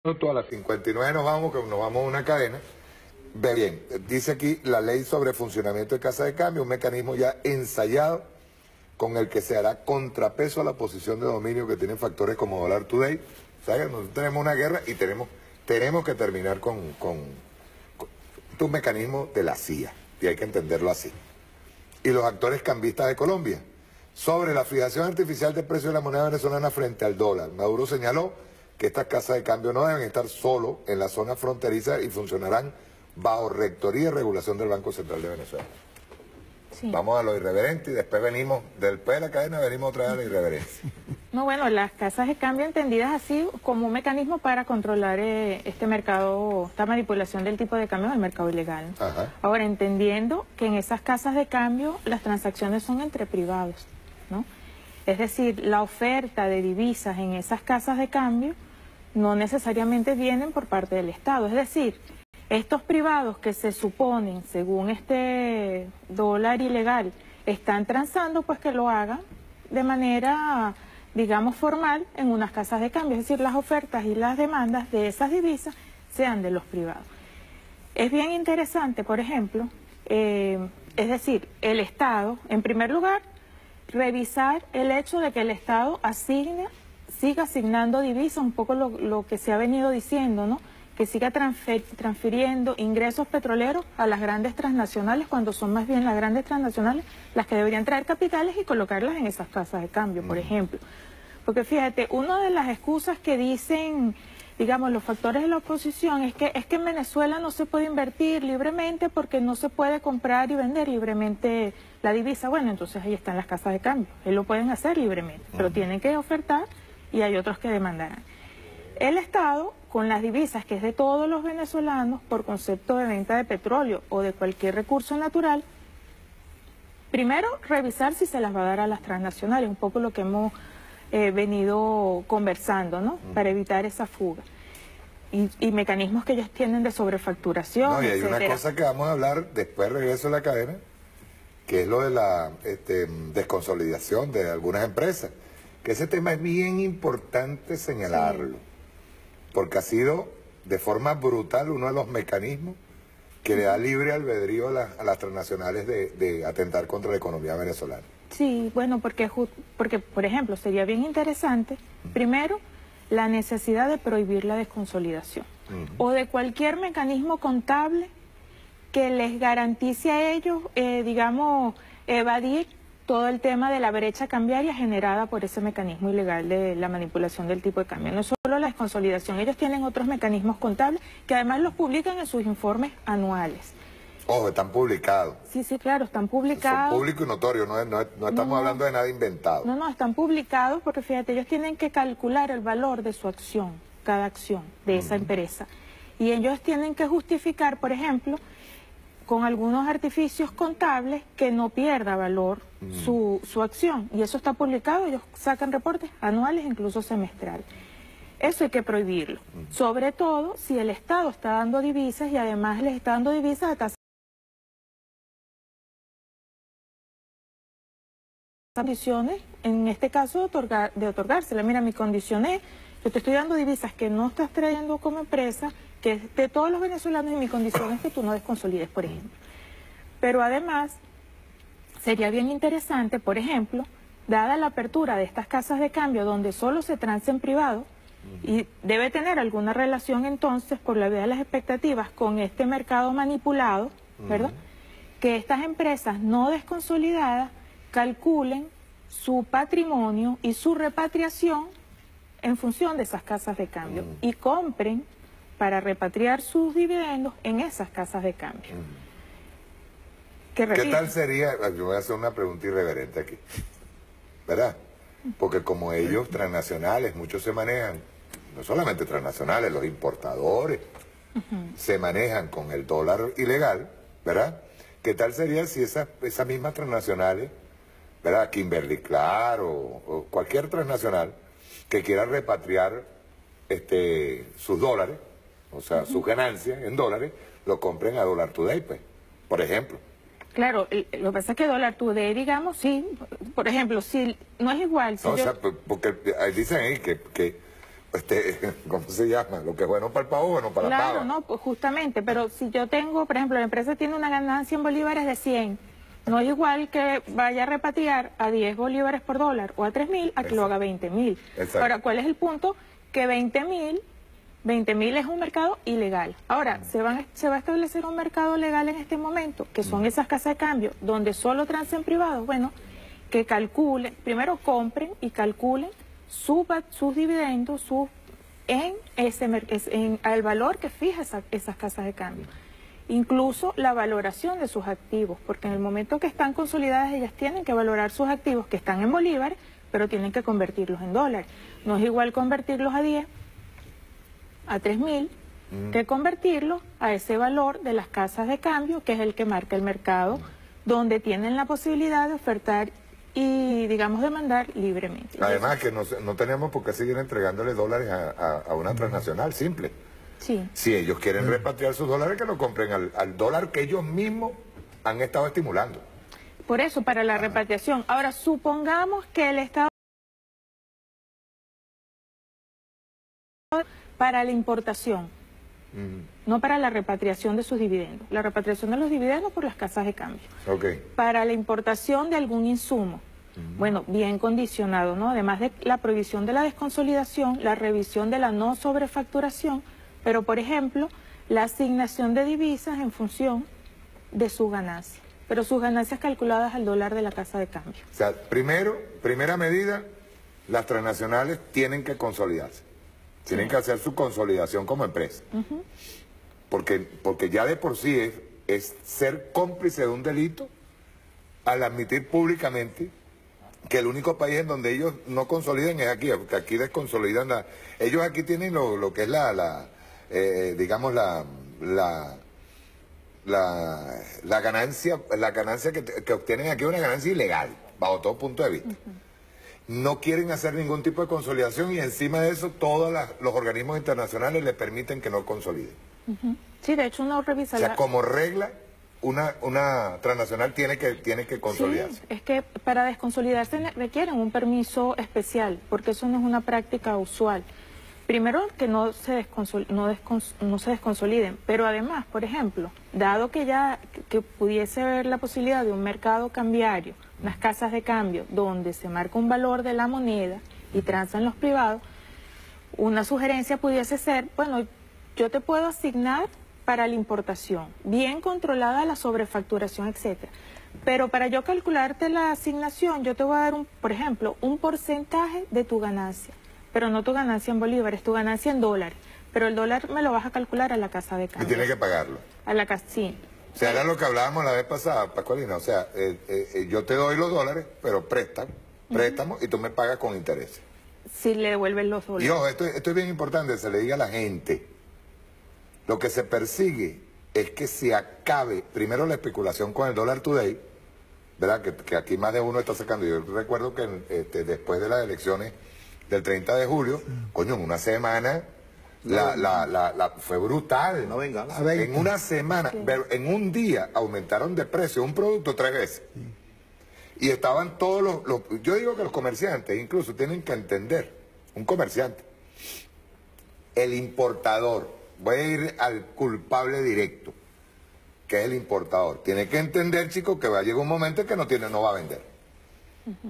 A las 59 nos vamos a una cadena. Ve bien, dice aquí la ley sobre funcionamiento de casa de cambio, un mecanismo ya ensayado con el que se hará contrapeso a la posición de dominio que tienen factores como dólar today. O sea, nosotros tenemos una guerra y tenemos que terminar con un mecanismo de la CIA, y hay que entenderlo así. Y los actores cambistas de Colombia. Sobre la fijación artificial del precio de la moneda venezolana frente al dólar, Maduro señaló que estas casas de cambio no deben estar solo en la zona fronteriza y funcionarán bajo rectoría y regulación del Banco Central de Venezuela. Sí. Vamos a lo irreverente y después venimos, después de la cadena venimos otra vez a la irreverencia. No, bueno, las casas de cambio entendidas así como un mecanismo para controlar este mercado, esta manipulación del tipo de cambio del mercado ilegal. Ajá. Ahora, entendiendo que en esas casas de cambio las transacciones son entre privados, ¿no? Es decir, la oferta de divisas en esas casas de cambio no necesariamente vienen por parte del Estado. Es decir, estos privados que se suponen, según este dólar ilegal, están transando, pues que lo hagan de manera, digamos, formal en unas casas de cambio. Es decir, las ofertas y las demandas de esas divisas sean de los privados. Es bien interesante, por ejemplo, es decir, el Estado, en primer lugar, revisar el hecho de que el Estado siga asignando divisas, un poco lo que se ha venido diciendo, ¿no? Que siga transfiriendo ingresos petroleros a las grandes transnacionales, cuando son más bien las grandes transnacionales las que deberían traer capitales y colocarlas en esas casas de cambio, por ejemplo. Porque fíjate, una de las excusas que dicen, digamos, los factores de la oposición es que en Venezuela no se puede invertir libremente porque no se puede comprar y vender libremente la divisa. Bueno, entonces ahí están las casas de cambio, lo pueden hacer libremente, pero tienen que ofertar y hay otros que demandarán. El Estado, con las divisas, que es de todos los venezolanos, por concepto de venta de petróleo o de cualquier recurso natural, primero revisar si se las va a dar a las transnacionales, un poco lo que hemos venido conversando, ¿no? Para evitar esa fuga. Y mecanismos que ellos tienen de sobrefacturación, no, y hay una cosa que vamos a hablar después, regreso a la cadena, que es lo de la desconsolidación de algunas empresas, que ese tema es bien importante señalarlo. Sí. Porque ha sido de forma brutal uno de los mecanismos que le da libre albedrío a las transnacionales de atentar contra la economía venezolana. Sí, bueno, porque por ejemplo, sería bien interesante, primero, la necesidad de prohibir la desconsolidación, o de cualquier mecanismo contable que les garantice a ellos, digamos, evadir todo el tema de la brecha cambiaria generada por ese mecanismo ilegal de la manipulación del tipo de cambio. No solo la desconsolidación, ellos tienen otros mecanismos contables que además los publican en sus informes anuales. Ojo, están publicados. Sí, sí, claro, están publicados. Son públicos y notorios, no estamos hablando de nada inventado. No, están publicados porque fíjate, ellos tienen que calcular el valor de su acción, cada acción de esa empresa. Y ellos tienen que justificar, por ejemplo, con algunos artificios contables que no pierda valor su acción. Y eso está publicado, ellos sacan reportes anuales, incluso semestrales. Eso hay que prohibirlo. Sobre todo si el Estado está dando divisas y además les está dando divisas a tasa condiciones, en este caso de otorgársela. Mira, mi condición es, yo te estoy dando divisas que no estás trayendo como empresa, que es de todos los venezolanos, y mi condición es que tú no desconsolides, por ejemplo. Pero además, sería bien interesante, por ejemplo, dada la apertura de estas casas de cambio donde solo se transa en privado, y debe tener alguna relación entonces, por la vía de las expectativas, con este mercado manipulado, ¿verdad? Que estas empresas no desconsolidadas calculen su patrimonio y su repatriación en función de esas casas de cambio y compren para repatriar sus dividendos en esas casas de cambio. ¿Qué tal sería? Yo voy a hacer una pregunta irreverente aquí, ¿verdad? Porque como ellos transnacionales, muchos se manejan, no solamente transnacionales, los importadores se manejan con el dólar ilegal, ¿verdad? ¿Qué tal sería si esas mismas transnacionales, ¿verdad? Kimberly-Clark o cualquier transnacional que quiera repatriar sus dólares, o sea, sus ganancias en dólares, lo compren a Dollar Today, pues, por ejemplo. Claro, lo que pasa es que Dollar Today, digamos, sí, por ejemplo, si no es igual... Si no, o sea, porque dicen ahí que ¿cómo se llama? Lo que es bueno para el pavo, bueno para la pava. Claro, no, pues justamente, pero si yo tengo, por ejemplo, la empresa tiene una ganancia en bolívares de 100, no es igual que vaya a repatriar a 10 bolívares por dólar o a 3.000 a que lo haga 20.000. Ahora, ¿cuál es el punto? Que 20.000 es un mercado ilegal. Ahora, se va a establecer un mercado legal en este momento, que son esas casas de cambio, donde solo transen privados. Bueno, que calculen, primero compren y calculen sus dividendos en el valor que fija esas casas de cambio. Incluso la valoración de sus activos, porque en el momento que están consolidadas ellas tienen que valorar sus activos que están en bolívares, pero tienen que convertirlos en dólares. No es igual convertirlos a 10, a 3.000, que convertirlos a ese valor de las casas de cambio, que es el que marca el mercado, donde tienen la posibilidad de ofertar y, digamos, demandar libremente. Además que no tenemos por qué seguir entregándole dólares a una transnacional, simple. Sí. Si ellos quieren repatriar sus dólares, que lo compren al dólar que ellos mismos han estado estimulando. Por eso, para la repatriación. Ahora, supongamos que el Estado para la importación, no para la repatriación de sus dividendos. La repatriación de los dividendos por las casas de cambio. Para la importación de algún insumo, bueno, bien condicionado, ¿no? Además de la prohibición de la desconsolidación, la revisión de la no sobrefacturación, pero, por ejemplo, la asignación de divisas en función de su ganancia, pero sus ganancias calculadas al dólar de la casa de cambio. O sea, primera medida, las transnacionales tienen que consolidarse. Tienen que hacer su consolidación como empresa. Porque ya de por sí es ser cómplice de un delito al admitir públicamente que el único país en donde ellos no consoliden es aquí, porque aquí desconsolidan ellos aquí tienen lo que es digamos la ganancia que obtienen aquí es una ganancia ilegal, bajo todo punto de vista. No quieren hacer ningún tipo de consolidación y encima de eso todos los organismos internacionales les permiten que no consoliden. Sí, de hecho uno revisa... O sea, como regla, una transnacional tiene que consolidarse. Sí, es que para desconsolidarse requieren un permiso especial, porque eso no es una práctica usual. Primero, que no se desconsoliden, pero además, por ejemplo, dado que pudiese haber la posibilidad de un mercado cambiario, unas casas de cambio, donde se marca un valor de la moneda y transan los privados, una sugerencia pudiese ser, bueno, yo te puedo asignar para la importación, bien controlada la sobrefacturación, etcétera. Pero para yo calcularte la asignación, yo te voy a dar, por ejemplo, un porcentaje de tu ganancia. Pero no tu ganancia en bolívares, tu ganancia en dólares. Pero el dólar me lo vas a calcular a la casa de cambio. Y tienes que pagarlo. A la casa, sí. O sea, era lo que hablábamos la vez pasada, Pascualina. O sea, yo te doy los dólares, pero préstamo, y tú me pagas con intereses. Si le devuelven los dólares. Y ojo, esto es bien importante, se le diga a la gente. Lo que se persigue es que se acabe, primero, la especulación con el dólar today, ¿verdad? Que aquí más de uno está sacando. Yo recuerdo que después de las elecciones del 30 de julio, coño, en una semana, fue brutal. No venga. En una semana, pero en un día aumentaron de precio un producto 3 veces. Y estaban todos yo digo que los comerciantes incluso tienen que entender, un comerciante, el importador, voy a ir al culpable directo, que es el importador. Tiene que entender, chicos, que va a llegar un momento en que no va a vender.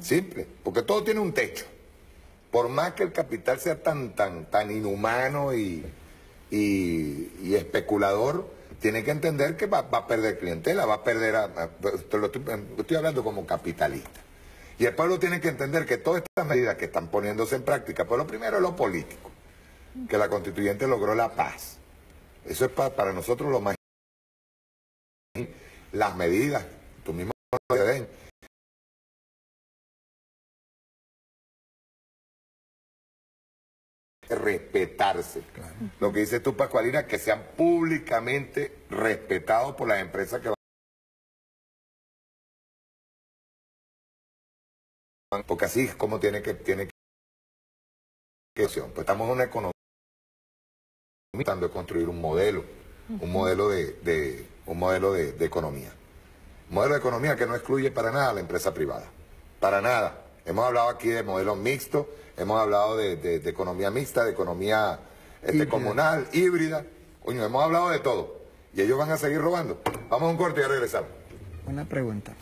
Simple, porque todo tiene un techo. Por más que el capital sea tan inhumano y especulador, tiene que entender que va a perder clientela, va a perder estoy hablando como capitalista. Y el pueblo tiene que entender que todas estas medidas que están poniéndose en práctica, pues lo primero es lo político, que la constituyente logró la paz. Eso es para nosotros lo más... Las medidas, tú mismo lo ven. Respetarse. Claro. Lo que dice tú, Pascualina, que sean públicamente respetados por las empresas que van. Porque así es como tiene que pues estamos en una economía tratando de construir un modelo de economía. Un modelo de economía que no excluye para nada a la empresa privada. Para nada. Hemos hablado aquí de modelos mixtos, hemos hablado de economía mixta, de economía comunal, híbrida. Coño, hemos hablado de todo. Y ellos van a seguir robando. Vamos a un corte y ya regresamos. Una pregunta.